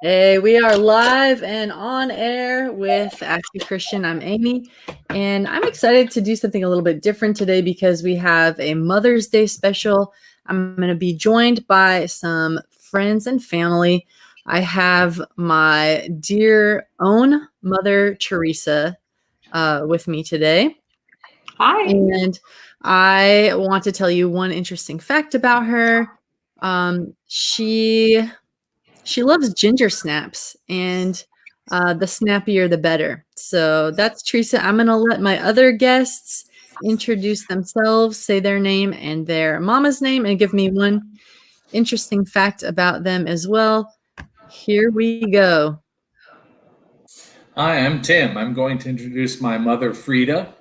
Hey, we are live and on air with Active Christian. I'm Amy, and I'm excited to do something a little bit different today because we have a Mother's Day special. I'm going to be joined by some friends and family. I have my dear own mother, Teresa, with me today. Hi. And I want to tell you one interesting fact about her. She loves ginger snaps, and the snappier the better. So that's Teresa. I'm going to let my other guests introduce themselves, say their name and their mama's name, and give me one interesting fact about them as well. Here we go. Hi, I'm Tim. I'm going to introduce my mother, Frida.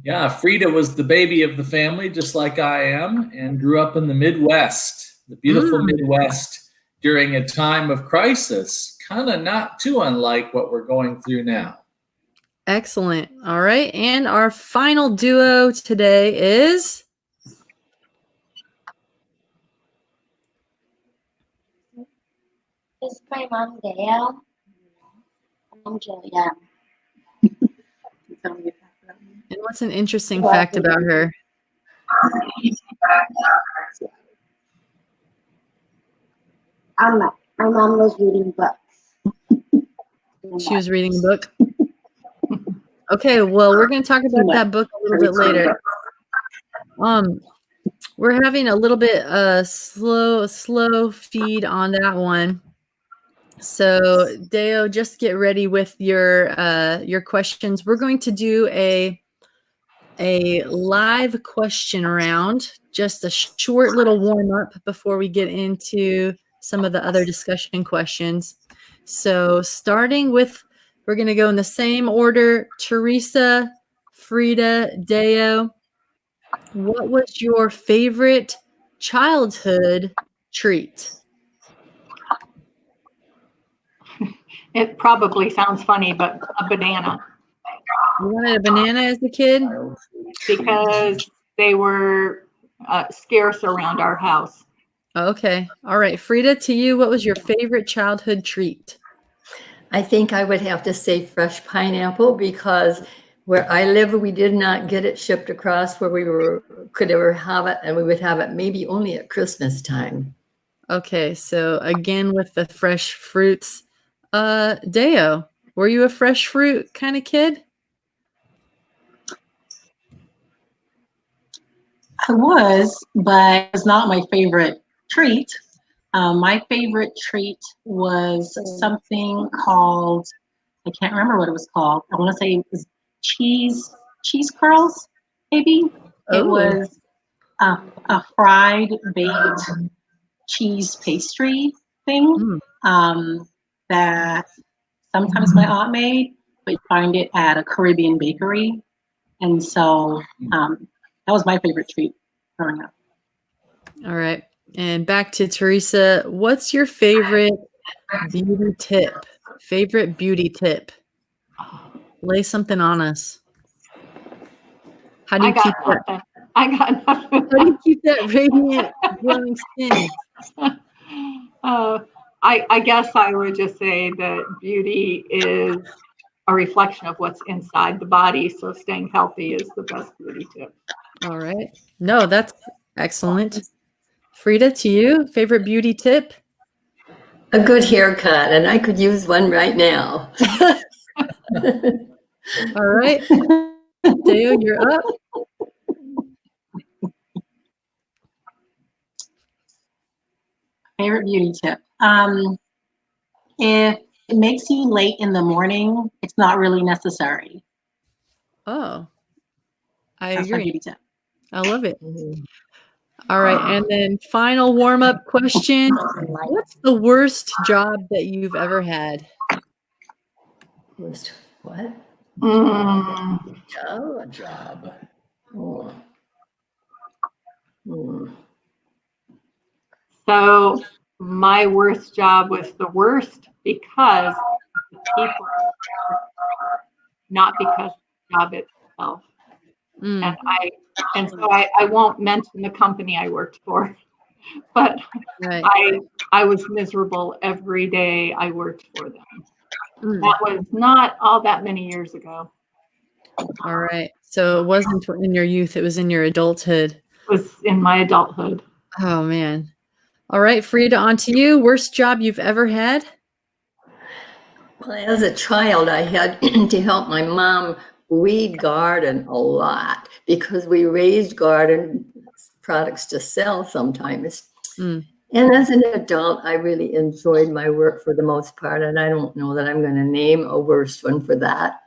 Yeah, Frida was the baby of the family, just like I am, and grew up in the Midwest, the beautiful Midwest, during a time of crisis, kind of not too unlike what we're going through now. Excellent. All right. And our final duo today is... This is my mom, Dale. I'm Julia. And what's an interesting fact about her? My mom was reading books. She was reading a book? Okay, well, we're going to talk about that book a little bit later. We're having a little bit slow feed on that one. So, Deo, just get ready with your questions. We're going to do a live question round, just a short little warm up before we get into some of the other discussion questions. So, starting with, we're going to go in the same order: Teresa, Frida, Deo. What was your favorite childhood treat? It probably sounds funny, but a banana. You wanted a banana as a kid? Because they were scarce around our house. Okay. All right. Frida, to you, what was your favorite childhood treat? I think I would have to say fresh pineapple, because where I live, we did not get it shipped across where we could ever have it, and we would have it maybe only at Christmas time. Okay. So again, with the fresh fruits, Deo, were you a fresh fruit kind of kid? I was, but it's not my favorite treat. My favorite treat was something called, I can't remember what it was called. I want to say it was cheese curls, maybe. It was a fried baked cheese pastry thing that sometimes my aunt made, but you find it at a Caribbean bakery. And so that was my favorite treat growing up. All right. And back to Teresa. What's your favorite beauty tip? Favorite beauty tip? Lay something on us. How do you keep that? I got nothing. How do you keep that radiant, glowing skin? I guess I would just say that beauty is a reflection of what's inside the body. So staying healthy is the best beauty tip. All right. No, that's excellent. Frida, to you, favorite beauty tip? A good haircut, and I could use one right now. All right. Deo, you're up. Favorite beauty tip. If it makes you late in the morning, it's not really necessary. Oh, That's my agree. beauty tip. I love it. All right. And then final warm-up question. What's the worst job that you've ever had? Worst what? Job. Oh. So my worst job was the worst because of the people, not because of the job itself. And so I won't mention the company I worked for. but Right. I was miserable every day I worked for them. Mm. That was not all that many years ago. All right. So it wasn't in your youth, it was in your adulthood. It was in my adulthood. Oh, man. All right, Frida, on to you. Worst job you've ever had? Well, as a child, I had to help my mom weed garden a lot because we raised garden products to sell sometimes. Mm. And as an adult, I really enjoyed my work for the most part, and I don't know that I'm going to name a worst one for that.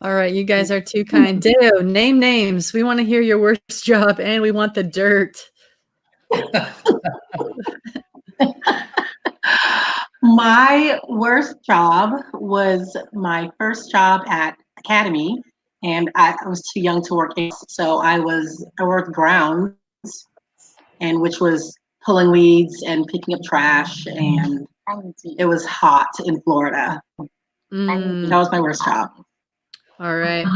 All right, you guys are too kind. Deo, name names. We want to hear your worst job, and we want the dirt. My worst job was my first job at Academy, and I was too young to work. So I worked grounds, and which was pulling weeds and picking up trash, and it was hot in Florida. Mm. That was my worst job. All right.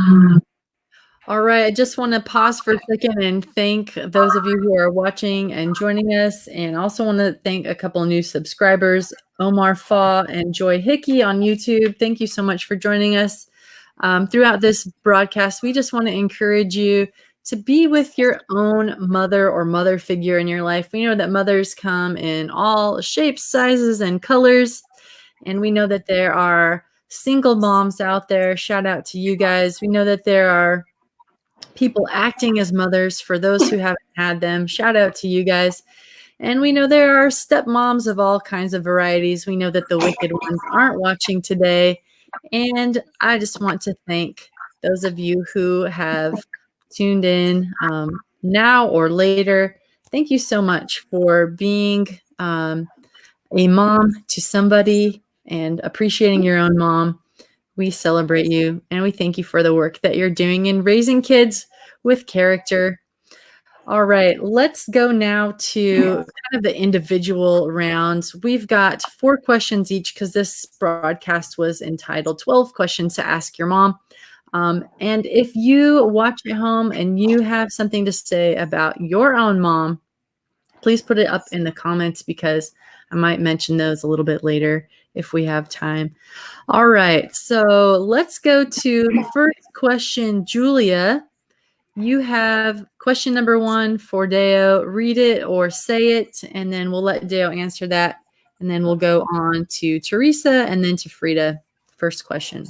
All right. I just want to pause for a second and thank those of you who are watching and joining us. And also want to thank a couple of new subscribers, Omar Fa and Joy Hickey on YouTube. Thank you so much for joining us. Throughout this broadcast, we just want to encourage you to be with your own mother or mother figure in your life. We know that mothers come in all shapes, sizes, and colors. And we know that there are single moms out there. Shout out to you guys. We know that there are people acting as mothers for those who haven't had them. Shout out to you guys. And we know there are stepmoms of all kinds of varieties. We know that the wicked ones aren't watching today. And I just want to thank those of you who have tuned in now or later. Thank you so much for being a mom to somebody and appreciating your own mom. We celebrate you and we thank you for the work that you're doing in raising kids with character. All right, let's go now to kind of the individual rounds. We've got 4 questions each because this broadcast was entitled 12 Questions to Ask Your Mom. And if you watch at home and you have something to say about your own mom, please put it up in the comments because I might mention those a little bit later if we have time. All right, so let's go to first question. Julia, you have question number 1 for Deo. Read it or say it, and then we'll let Deo answer that. And then we'll go on to Teresa and then to Frida. First question.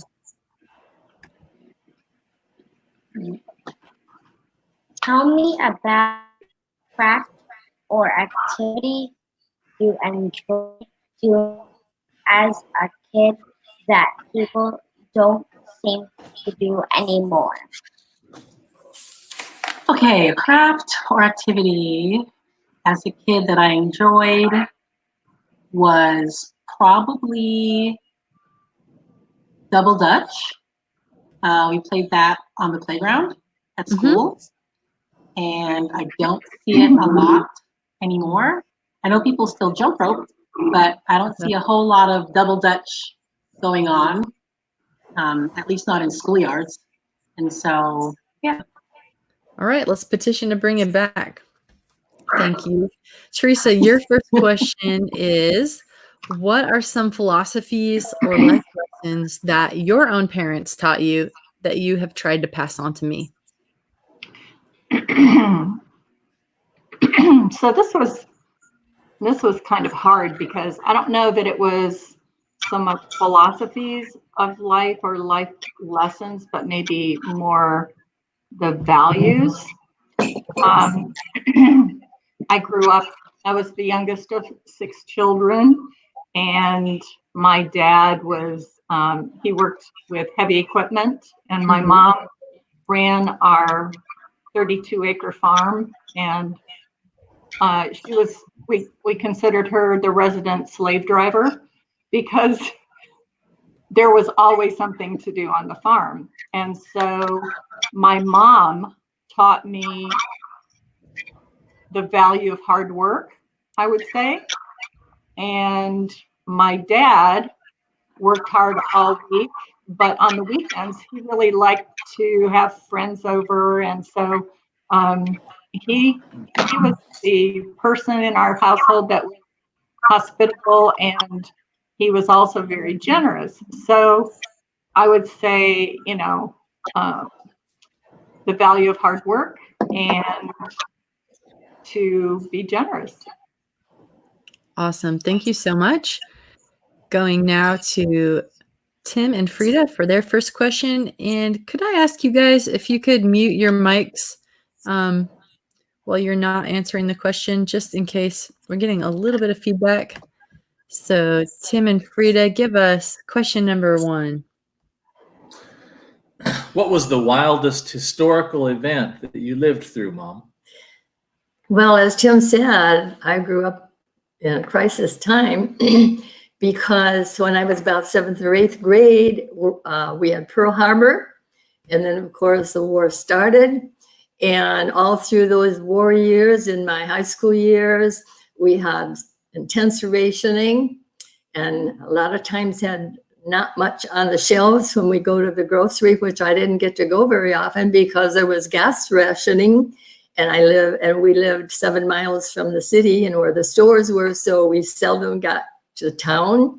Tell me about craft or activity you enjoy doing as a kid that people don't seem to do anymore. Okay, a craft or activity as a kid that I enjoyed was probably double dutch. We played that on the playground at school, and I don't see it a lot anymore. I know people still jump rope, but I don't see a whole lot of double dutch going on, at least not in schoolyards. And so, yeah. All right, let's petition to bring it back. Thank you. Teresa, your first question is, what are some philosophies or life lessons that your own parents taught you that you have tried to pass on to me? So this was kind of hard because I don't know that it was so much philosophies of life or life lessons, but maybe more the values. I grew up, I was the youngest of 6 children, and my dad was, he worked with heavy equipment, and my mom ran our 32-acre farm, and she was, we considered her the resident slave driver because there was always something to do on the farm. And so my mom taught me the value of hard work, I would say. And my dad worked hard all week, but on the weekends, he really liked to have friends over. And so he was the person in our household that was hospitable, and he was also very generous. So I would say, the value of hard work and to be generous. Awesome. Thank you so much. Going now to Tim and Frida for their first question. And could I ask you guys if you could mute your mics while you're not answering the question, just in case we're getting a little bit of feedback. So Tim and Frida, give us question number 1. What was the wildest historical event that you lived through, Mom? Well, as Tim said, I grew up in a crisis time because when I was about 7th or 8th grade, we had Pearl Harbor. And then, of course, the war started. And all through those war years, in my high school years, we had intense rationing, and a lot of times had not much on the shelves when we go to the grocery, which I didn't get to go very often because there was gas rationing. And we lived 7 miles from the city and where the stores were, so we seldom got to town.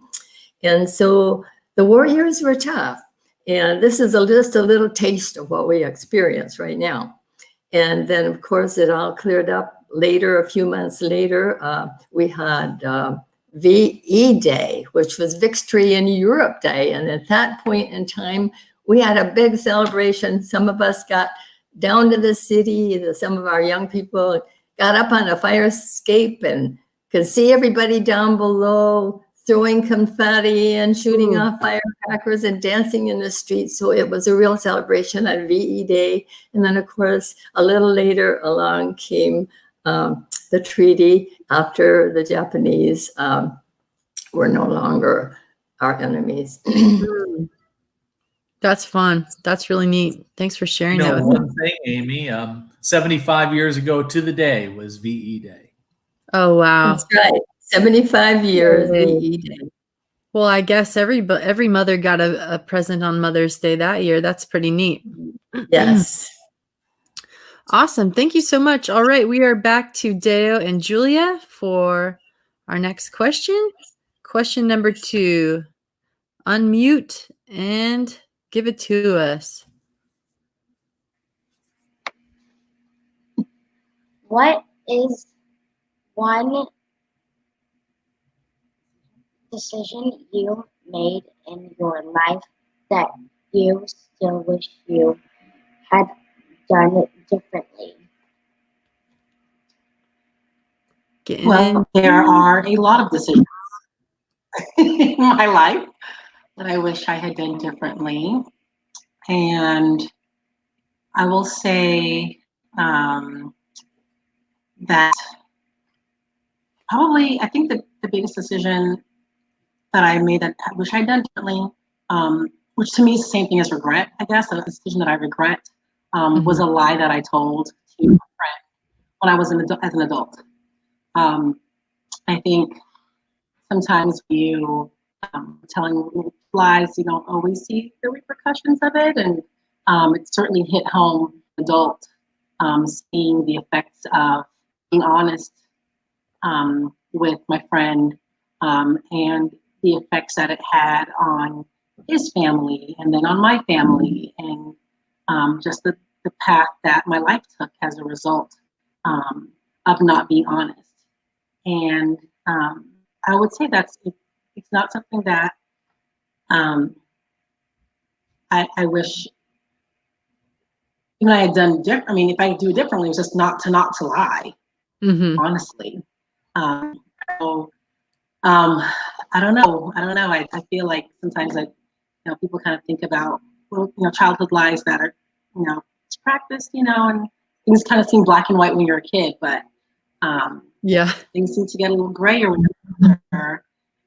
And so the war years were tough. And this is just a little taste of what we experience right now. And then, of course, it all cleared up later. A few months later, we had VE Day, which was Victory in Europe Day. And at that point in time, we had a big celebration. Some of us got down to the city. Some of our young people got up on a fire escape and could see everybody down below throwing confetti and shooting off firecrackers and dancing in the streets. So it was a real celebration on VE Day. And then, of course, a little later along came the treaty after the Japanese were no longer our enemies. That's fun. That's really neat. Thanks for sharing that with me. One thing, Amy, 75 years ago to the day was VE Day. Oh, wow. That's right. 75 years VE Day. Well, I guess every mother got a present on Mother's Day that year. That's pretty neat. Yes. Awesome. Thank you so much. All right. We are back to Deo and Julia for our next question. Question number 2. Unmute and give it to us. What is one decision you made in your life that you still wish you had done it differently? Well, there are a lot of decisions in my life that I wish I had done differently. And I will say that probably, I think that the biggest decision that I made that I wish I'd done differently, which to me is the same thing as regret, I guess, a decision that I regret, was a lie that I told to a friend when I was as an adult. I think sometimes you telling lies, you don't always see the repercussions of it, and it certainly hit home adult, seeing the effects of being honest with my friend, and the effects that it had on his family and then on my family, and just the path that my life took as a result of not being honest. And I would say it's not something that I wish I had done different. I mean, if I do it differently, it was just not to lie, honestly. So I don't know. I feel like sometimes people kind of think about childhood lies that are it's practiced, and things kind of seem black and white when you're a kid, but things seem to get a little grayer when you're older.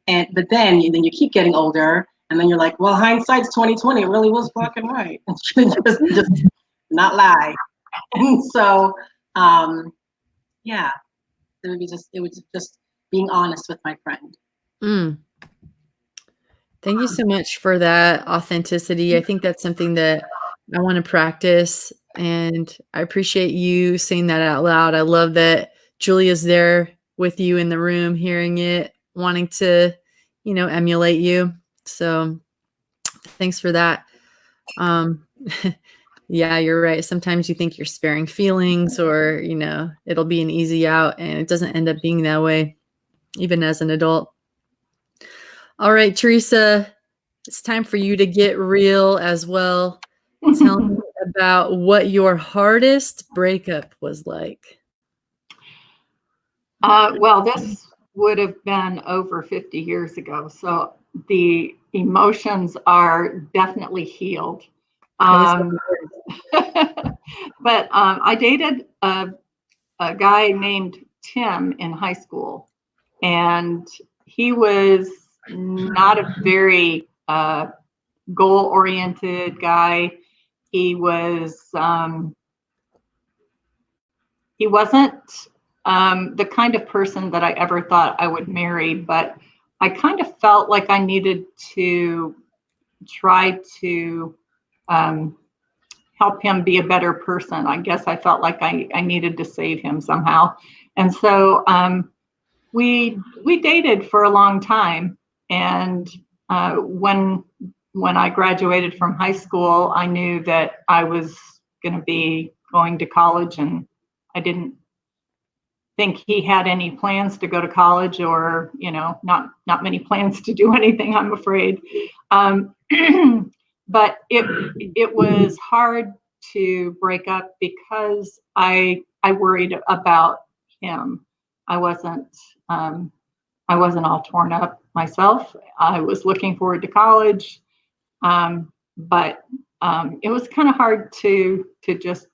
But then you keep getting older, and then you're like, well, hindsight's 2020. It really was black and white. just not lie. And so, it was just being honest with my friend. Thank you so much for that authenticity. I think that's something that I want to practice And I appreciate you saying that out loud. I love that Julia's there with you in the room, hearing it, wanting to, emulate you. So thanks for that. Yeah, you're right. Sometimes you think you're sparing feelings or, it'll be an easy out, and it doesn't end up being that way, even as an adult. All right, Teresa, it's time for you to get real as well. Tell me about what your hardest breakup was like. Well, this would have been over 50 years ago, so the emotions are definitely healed. But I dated a guy named Tim in high school, and he was not a very goal-oriented guy. He wasn't the kind of person that I ever thought I would marry, but I kind of felt like I needed to try to help him be a better person. I guess I felt like I needed to save him somehow. And so we dated for a long time. And when I graduated from high school, I knew that I was going to be going to college, and I didn't think he had any plans to go to college, or not many plans to do anything, I'm afraid. But it was hard to break up because I worried about him. I wasn't all torn up myself. I was looking forward to college, but it was kind of hard to just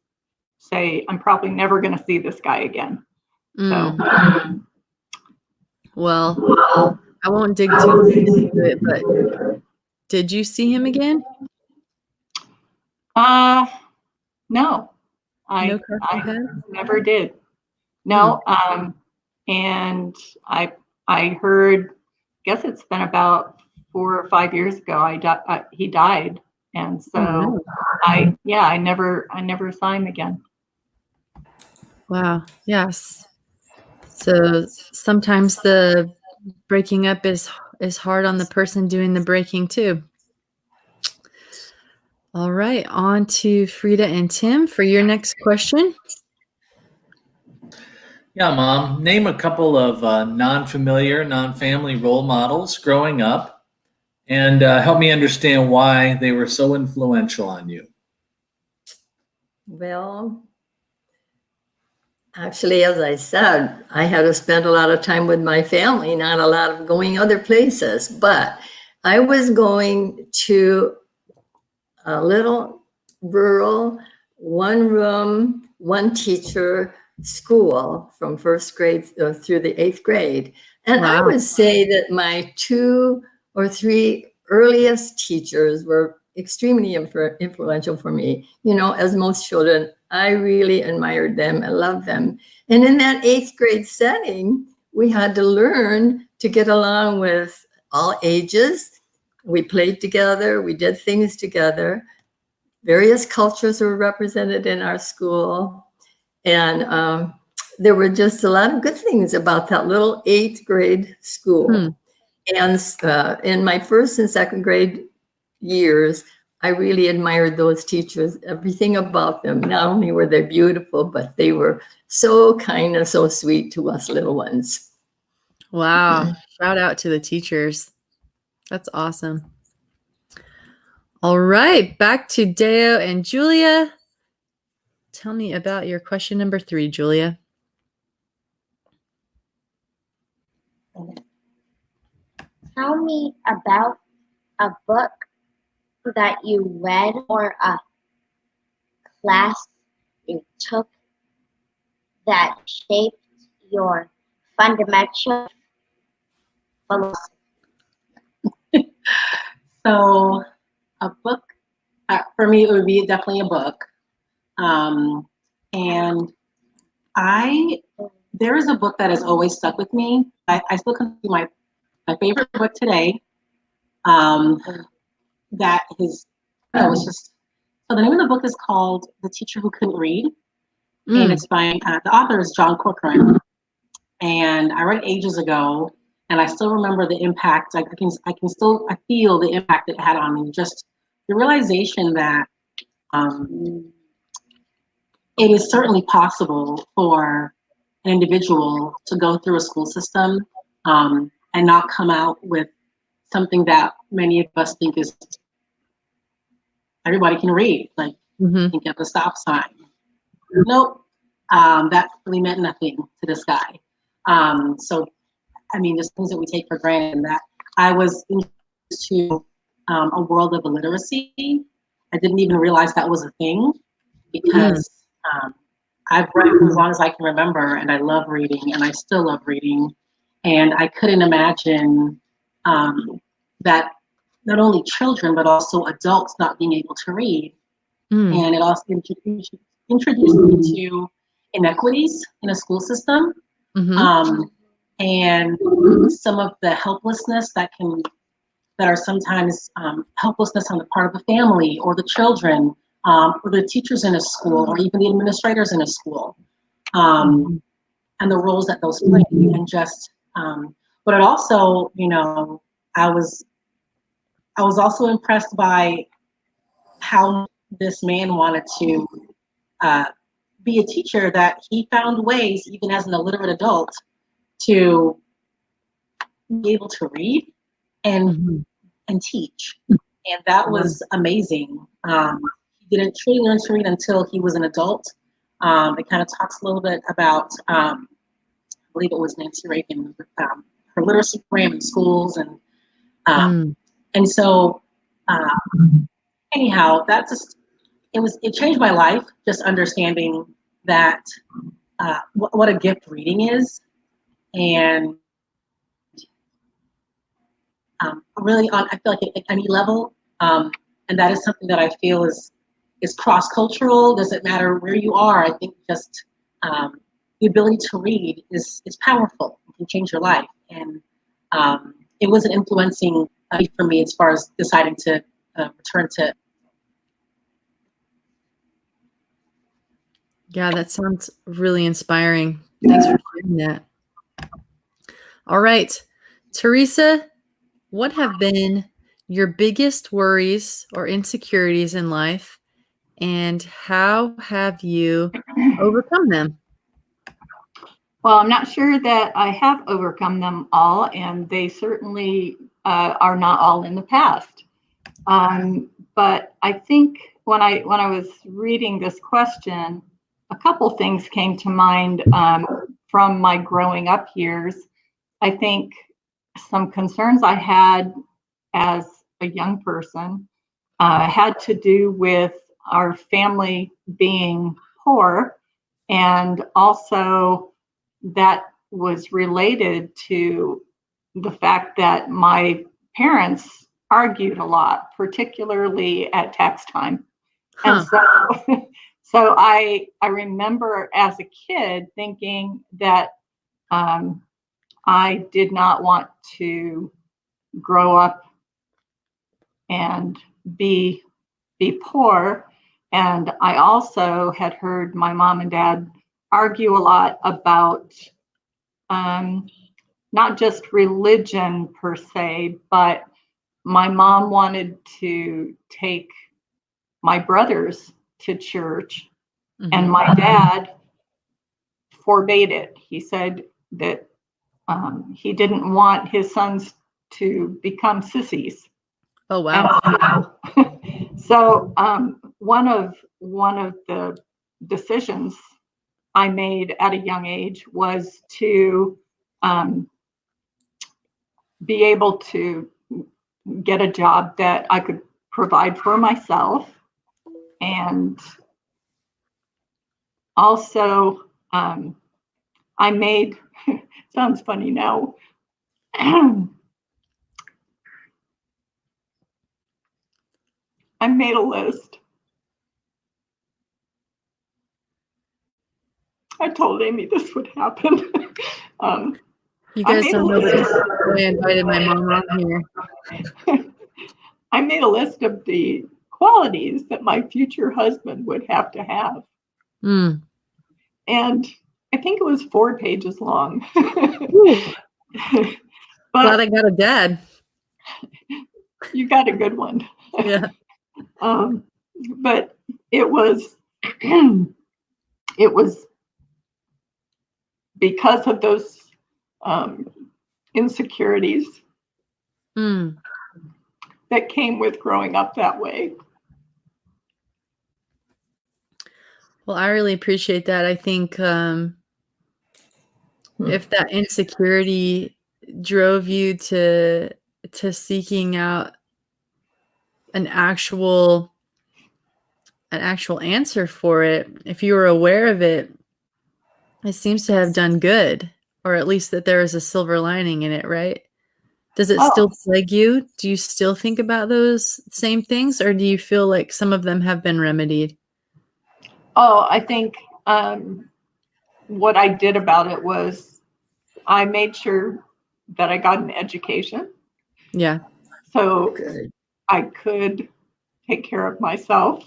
say I'm probably never going to see this guy again. So, well, I won't dig too deep into it, but did you see him again? No, I never did. No, and I heard, I guess it's been about 4 or 5 years ago, he died, and so I never saw him again. Wow. Yes. So sometimes the breaking up is hard on the person doing the breaking too. All right, on to Frida and Tim for your next question. Yeah, Mom, name a couple of non-familiar, non-family role models growing up, and help me understand why they were so influential on you. Well, actually, as I said, I had to spend a lot of time with my family, not a lot of going other places. But I was going to a little rural, one room, one teacher school from first grade through the 8th grade. And I would say that my 2 or 3 earliest teachers were extremely influential for me. As most children, I really admired them and loved them. And in that 8th grade setting, we had to learn to get along with all ages. We played together, we did things together. Various cultures were represented in our school. And there were just a lot of good things about that little 8th grade school. And in my 1st and 2nd grade years, I really admired those teachers, everything about them. Not only were they beautiful, but they were so kind and so sweet to us little ones. Wow. Shout out to the teachers. That's awesome. All right, back to Deo and Julia. Tell me about your question number 3, Julia. Tell me about a book that you read or a class you took that shaped your fundamental philosophy. So a book, for me, it would be definitely a book. And there is a book that has always stuck with me. I still consider my favorite book today. That is, it's So the name of the book is called The Teacher Who Couldn't Read, and Mm. it's by the author is John Corcoran. And I read it ages ago, and I still remember the impact. I feel the impact it had on me. Just the realization that it is certainly possible for an individual to go through a school system and not come out with something that many of us think is everybody can read, like Mhm. think of a stop sign. Nope, that really meant nothing to this guy. So, I mean, there's things that we take for granted, and that I was into a world of illiteracy. I didn't even realize that was a thing because I've read as long as I can remember, and I love reading, and I still love reading. And I couldn't imagine that not only children, but also adults not being able to read. Mm. And it also introduced me to inequities in a school system, Mhm. and some of the helplessness that are sometimes helplessness on the part of the family or the children or the teachers in a school or even the administrators in a school, and the roles that those play, and just but it also, I was also impressed by how this man wanted to be a teacher, that he found ways, even as an illiterate adult, to be able to read and Mhm. and teach. And that was amazing. He didn't truly learn to read until he was an adult. It kind of talks a little bit about, I believe it was Nancy Reagan, her literacy program in schools, and so anyhow, that just it changed my life, just understanding that what a gift reading is, and really I feel like at any level, and that is something that I feel is cross-cultural. Doesn't matter where you are. I think just the ability to read is powerful. It can change your life, and it was an influencing for me as far as deciding to return to. Yeah, that sounds really inspiring. Thanks for sharing that. All right, Teresa, what have been your biggest worries or insecurities in life, and how have you overcome them? Well, I'm not sure that I have overcome them all, and they certainly are not all in the past. But I think when I was reading this question, a couple things came to mind from my growing up years. I think some concerns I had as a young person had to do with our family being poor, and also that was related to the fact that my parents argued a lot, particularly at tax time. And so I remember as a kid thinking that I did not want to grow up and be poor. And I also had heard my mom and dad argue a lot about not just religion per se, but my mom wanted to take my brothers to church, and my dad forbade it. He said that he didn't want his sons to become sissies. Oh, wow. So one of the decisions I made at a young age was to be able to get a job that I could provide for myself, and also I made sounds funny now. I made a list. I told Amy this would happen. You guys don't know that I invited my mom on here. I made a list of the qualities that my future husband would have to have. Mm. And I think it was 4 pages long. Glad But I got a dad. you got a good one. Yeah. But it was it was because of those insecurities Mm. that came with growing up that way. Well, I really appreciate that. I think if that insecurity drove you to seeking out an actual answer for it, if you were aware of it, it seems to have done good, or at least that there is a silver lining in it, right? Does it still plague you? Do you still think about those same things, or do you feel like some of them have been remedied? Oh, I think what I did about it was I made sure that I got an education. Yeah. So Good. I could take care of myself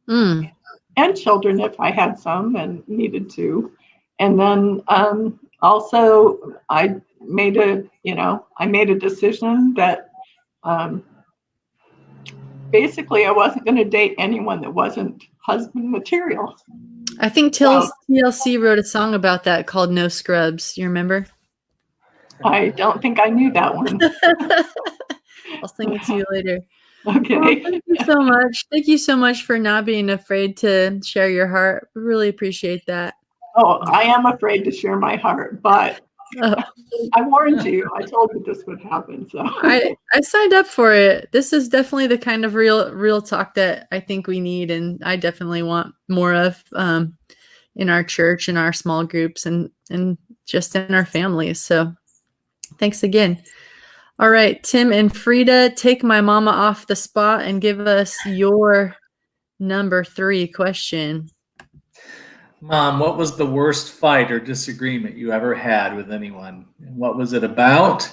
Mm. and children if I had some and needed to. And then also I made a decision that basically I wasn't going to date anyone that wasn't husband material. I think So TLC wrote a song about that called No Scrubs. You remember? I don't think I knew that one. I'll sing it to you later. Okay. Well, thank you so much. Thank you so much for not being afraid to share your heart. We really appreciate that. Oh, I am afraid to share my heart, but Oh, I warned you. I told you this would happen. So I signed up for it. This is definitely the kind of real talk that I think we need, and I definitely want more of in our church, in our small groups, and just in our families. So thanks again. All right, Tim and Frida, take my mama off the spot and give us your number 3 question. Mom, what was the worst fight or disagreement you ever had with anyone? And what was it about?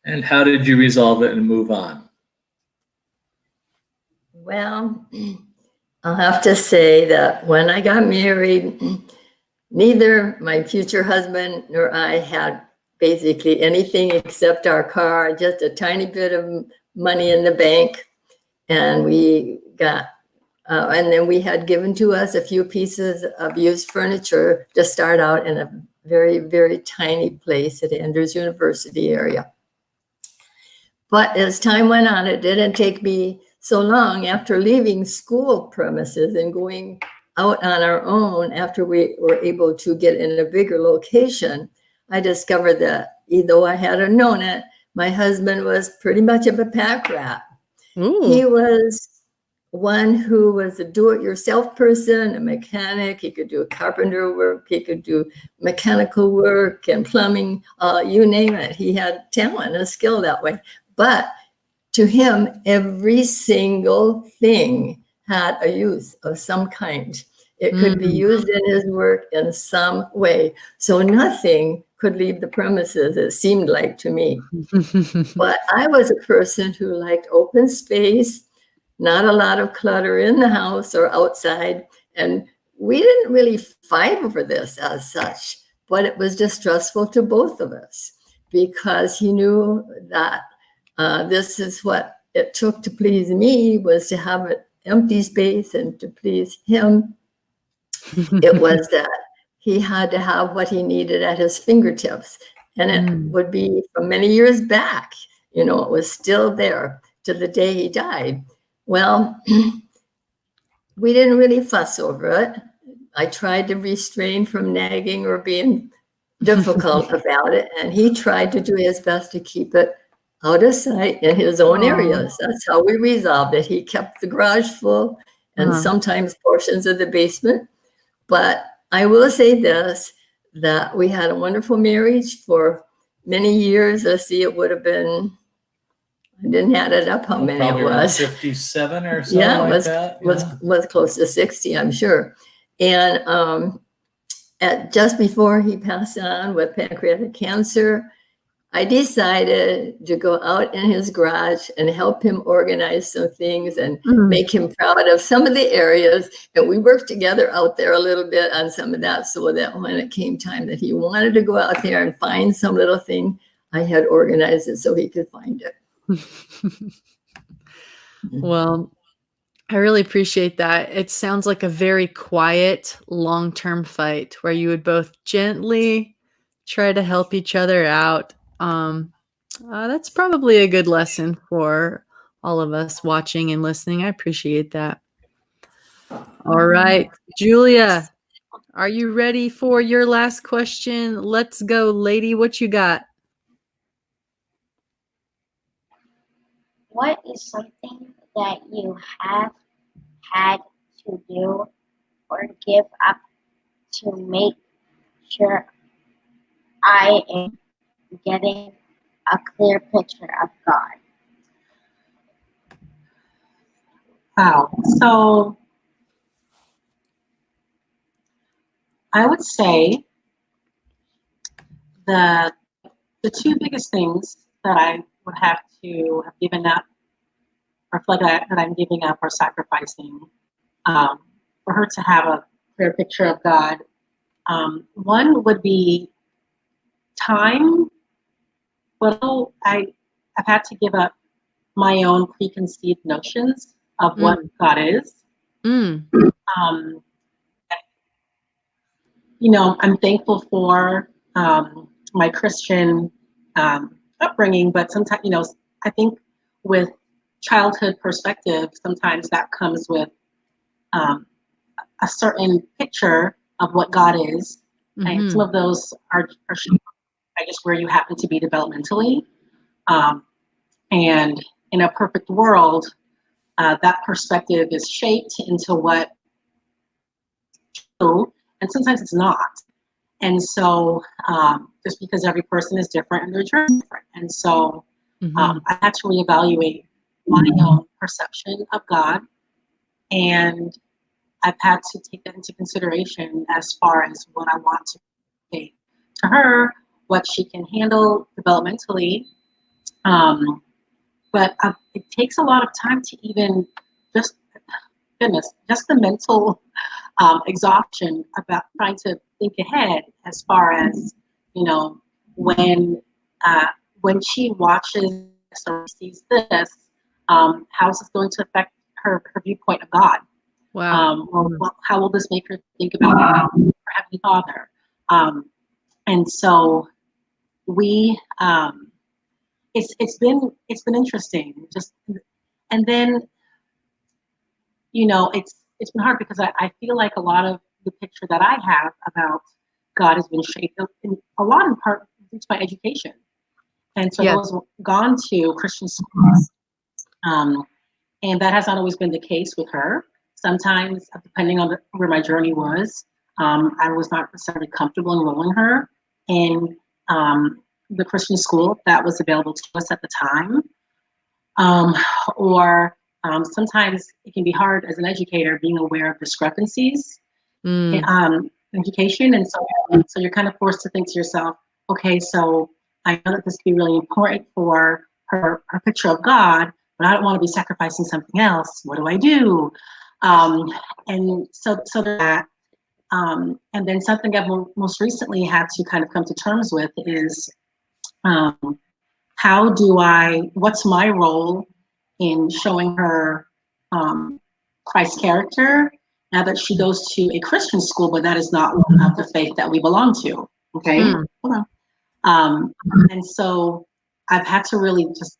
And how did you resolve it and move on? Well, I'll have to say that when I got married, neither my future husband nor I had basically anything except our car, just a tiny bit of money in the bank. And we got, and then we had given to us a few pieces of used furniture to start out in a very, very tiny place at Andrews University area. But as time went on, it didn't take me so long after leaving school premises and going out on our own after we were able to get in a bigger location. I discovered that though I hadn't known it, my husband was pretty much of a pack rat. Ooh. He was one who was a do-it-yourself person, a mechanic. He could do carpenter work. He could do mechanical work and plumbing, you name it. He had talent and skill that way. But to him, every single thing had a use of some kind. It could be used in his work in some way. So nothing could leave the premises, it seemed like to me. But I was a person who liked open space, not a lot of clutter in the house or outside. And we didn't really fight over this as such, but it was distressful to both of us because he knew that this is what it took to please me, was to have an empty space, and to please him, it was that he had to have what he needed at his fingertips. And it would be from many years back, you know, it was still there to the day he died. Well, we didn't really fuss over it. I tried to restrain from nagging or being difficult about it. And he tried to do his best to keep it out of sight in his own areas. That's how we resolved it. He kept the garage full and sometimes portions of the basement. But I will say this, that we had a wonderful marriage for many years. Let's see, it would have been, I didn't add it up how many Probably it around was. 57 or something Yeah, like that. was close to 60, I'm sure. And just before he passed on with pancreatic cancer, I decided to go out in his garage and help him organize some things and make him proud of some of the areas. And we worked together out there a little bit on some of that, so that when it came time that he wanted to go out there and find some little thing, I had organized it so he could find it. Well, I really appreciate that. It sounds like a very quiet, long-term fight where you would both gently try to help each other out. That's probably a good lesson for all of us watching and listening. I appreciate that. All right, Julia, are you ready for your last question? Let's go, lady. What you got? What is something that you have had to do or give up to make sure I am getting a clear picture of God? Wow. So I would say that the two biggest things that I would have to have given up or feel like that I'm giving up or sacrificing for her to have a clear picture of God. One would be time. Well, I've had to give up my own preconceived notions of what God is. I'm thankful for my Christian upbringing, but sometimes, I think with childhood perspective, sometimes that comes with a certain picture of what God is. And some of those are, I guess, where you happen to be developmentally. And in a perfect world, that perspective is shaped into what true, and sometimes it's not. And so just because every person is different and their journey is different. And so I had to reevaluate my own perception of God. And I've had to take that into consideration as far as what I want to say to her, what she can handle developmentally. But it takes a lot of time to even just the mental exhaustion about trying to think ahead as far as, when she watches or sees this, how is this going to affect her viewpoint of God? Wow. How will this make her think about her Heavenly Father? And so we, it's been interesting. And then, it's been hard because I feel like a lot of the picture that I have about God has been shaped in part due to my education. And so I was gone to Christian schools. And that has not always been the case with her. Sometimes, depending on where my journey was, I was not necessarily comfortable enrolling her in the Christian school that was available to us at the time. Or sometimes it can be hard as an educator being aware of discrepancies in education. And so you're kind of forced to think to yourself, okay, so I know that this can be really important for her picture of God, but I don't want to be sacrificing something else. What do I do? And so that, and then something I've most recently had to kind of come to terms with is what's my role in showing her Christ's character now that she goes to a Christian school, but that is not one of the faith that we belong to. Okay. Hold on. And so I've had to really just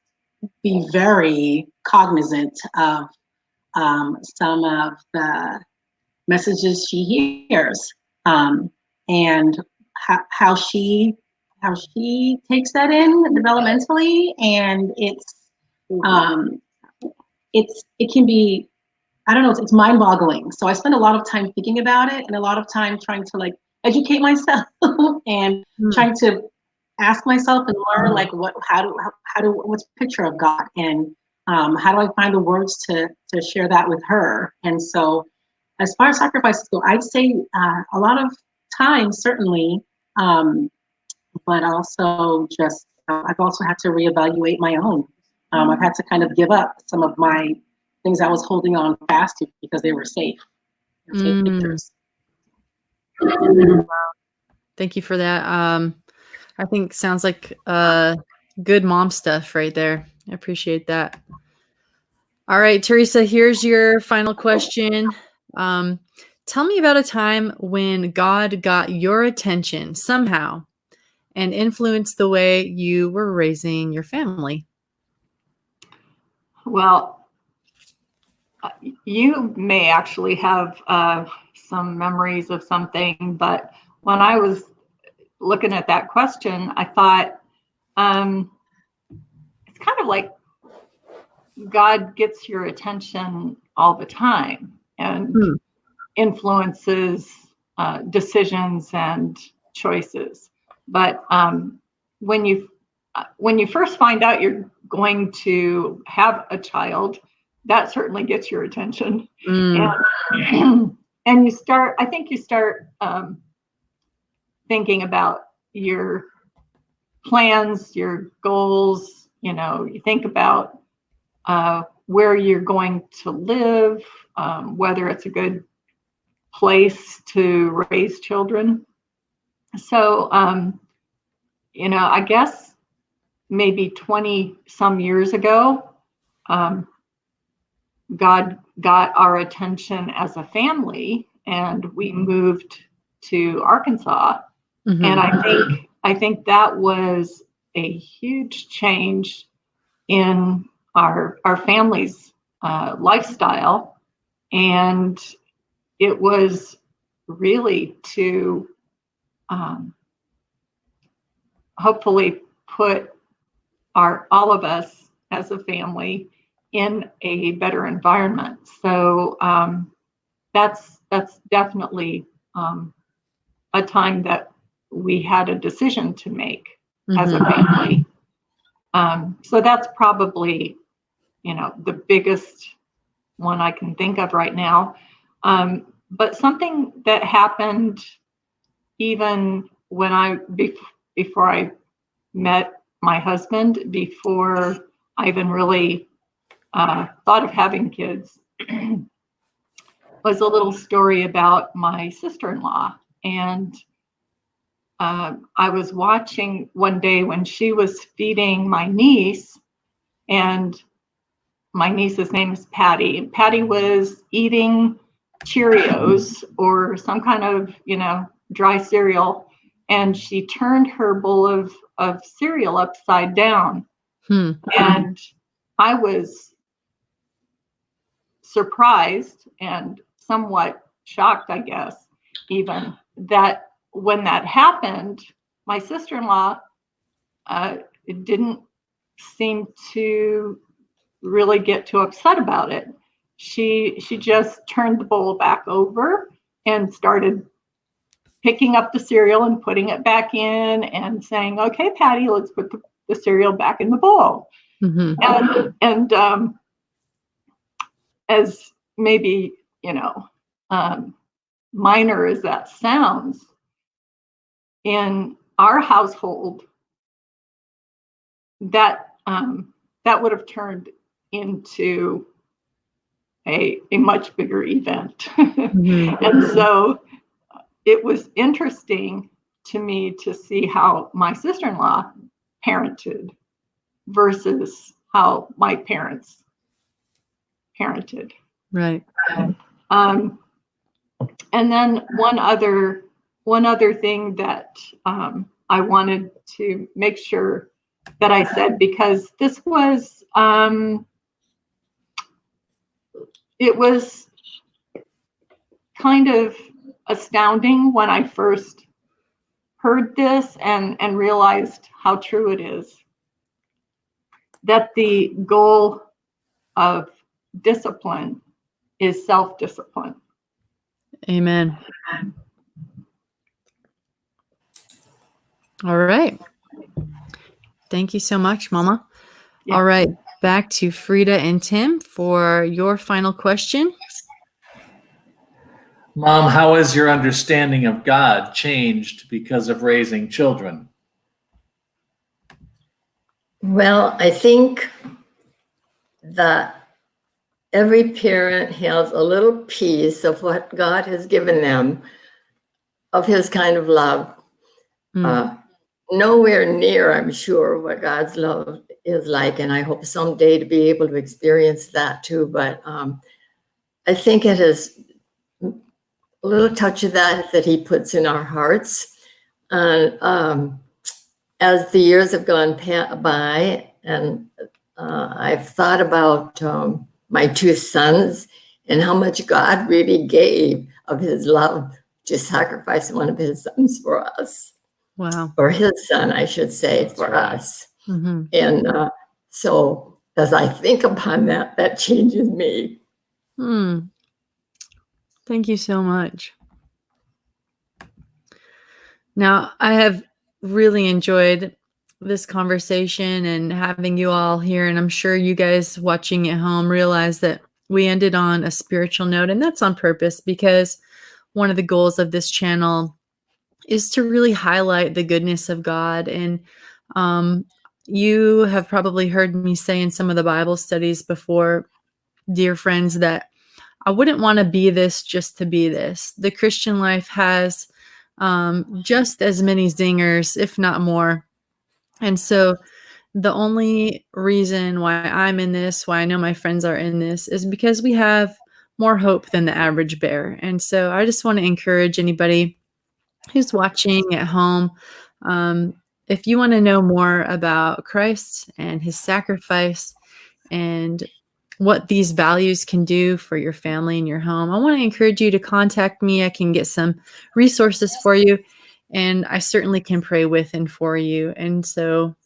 be very cognizant of some of the messages she hears, and how she takes that in developmentally, and it can be, I don't know, it's mind-boggling. So I spend a lot of time thinking about it and a lot of time trying to educate myself and trying to ask myself and learn what's the picture of God, and how do I find the words to share that with her. And so as far as sacrifices go, I'd say a lot of time, certainly, but also just I've also had to reevaluate my own. I've had to kind of give up some of my things I was holding on fast to because they were safe. Safe pictures. Thank you for that. I think sounds like good mom stuff right there. I appreciate that. All right, Teresa, here's your final question. Tell me about a time when God got your attention somehow and influenced the way you were raising your family. Well, you may actually have some memories of something, but when I was looking at that question, I thought it's kind of like God gets your attention all the time and influences decisions and choices. But when you first find out you're going to have a child, that certainly gets your attention. And you start, I think you start thinking about your plans, your goals, you think about where you're going to live, whether it's a good place to raise children. So, I guess maybe 20 some years ago, God got our attention as a family and we moved to Arkansas. And I think that was a huge change in our family's lifestyle. And it was really to hopefully put all of us as a family in a better environment. So that's definitely a time that we had a decision to make as a family. So that's probably, the biggest one I can think of right now. But something that happened even when before I met my husband, before I even really thought of having kids, was a little story about my sister-in-law. And I was watching one day when she was feeding my niece, and my niece's name is Patty. Patty was eating Cheerios or some kind of, dry cereal, and she turned her bowl of cereal upside down. And I was surprised and somewhat shocked, I guess, even that when that happened, my sister-in-law didn't seem to really get too upset about it. She just turned the bowl back over and started picking up the cereal and putting it back in and saying, "Okay, Patty, let's put the cereal back in the bowl." And as maybe, minor as that sounds, in our household, that would have turned into a much bigger event. And so it was interesting to me to see how my sister-in-law parented versus how my parents parented. Right. And then one other thing that I wanted to make sure that I said, because this was it was kind of astounding when I first heard this and realized how true it is, that the goal of discipline is self-discipline. Amen. All right. Thank you so much, Mama. Yeah. All right. Back to Frida and Tim for your final question. Mom, how has your understanding of God changed because of raising children? Well, I think that every parent has a little piece of what God has given them of his kind of love. Nowhere near, I'm sure, what God's love is like, and I hope someday to be able to experience that too. But I think it is a little touch of that he puts in our hearts. And as the years have gone by, and I've thought about my two sons and how much God really gave of his love to sacrifice one of his sons for us. Wow. Or his son, I should say, for us. Mm-hmm. And so as I think upon that, that changes me. Thank you so much. Now, I have really enjoyed this conversation and having you all here, and I'm sure you guys watching at home realize that we ended on a spiritual note, and that's on purpose because one of the goals of this channel is to really highlight the goodness of God. And you have probably heard me say in some of the Bible studies before, dear friends, that I wouldn't want to be this just to be this. The Christian life has just as many zingers, if not more. And so the only reason why I'm in this, why I know my friends are in this, is because we have more hope than the average bear. And so I just want to encourage anybody who's watching at home, if you want to know more about Christ and his sacrifice and what these values can do for your family and your home, I want to encourage you to contact me. I can get some resources for you, and I certainly can pray with and for you. And so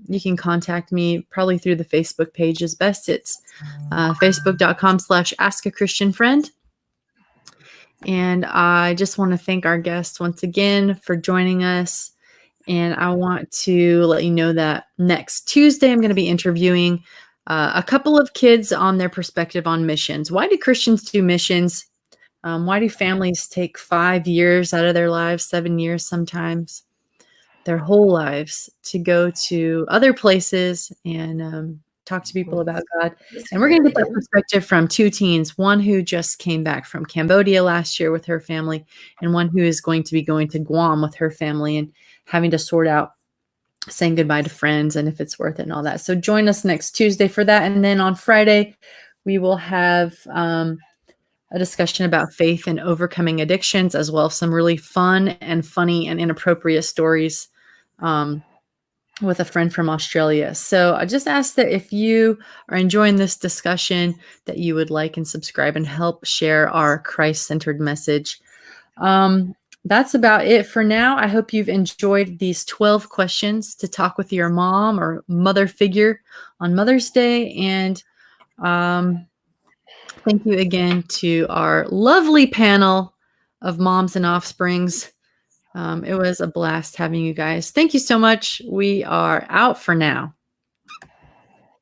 you can contact me probably through the Facebook page is best. It's facebook.com/askachristianfriend. And I just want to thank our guests once again for joining us. And I want to let you know that next Tuesday, I'm going to be interviewing a couple of kids on their perspective on missions. Why do Christians do missions? Why do families take 5 years out of their lives, 7 years sometimes, their whole lives, to go to other places and talk to people about God? And we're going to get that perspective from two teens, one who just came back from Cambodia last year with her family, and one who is going to be going to Guam with her family and having to sort out saying goodbye to friends and if it's worth it and all that. So join us next Tuesday for that. And then on Friday, we will have a discussion about faith and overcoming addictions, as well as some really fun and funny and inappropriate stories with a friend from Australia. So I just ask that if you are enjoying this discussion, that you would like and subscribe and help share our Christ-centered message. That's about it for now. I hope you've enjoyed these 12 questions to talk with your mom or mother figure on Mother's Day. And thank you again to our lovely panel of moms and offsprings. It was a blast having you guys. Thank you so much. We are out for now.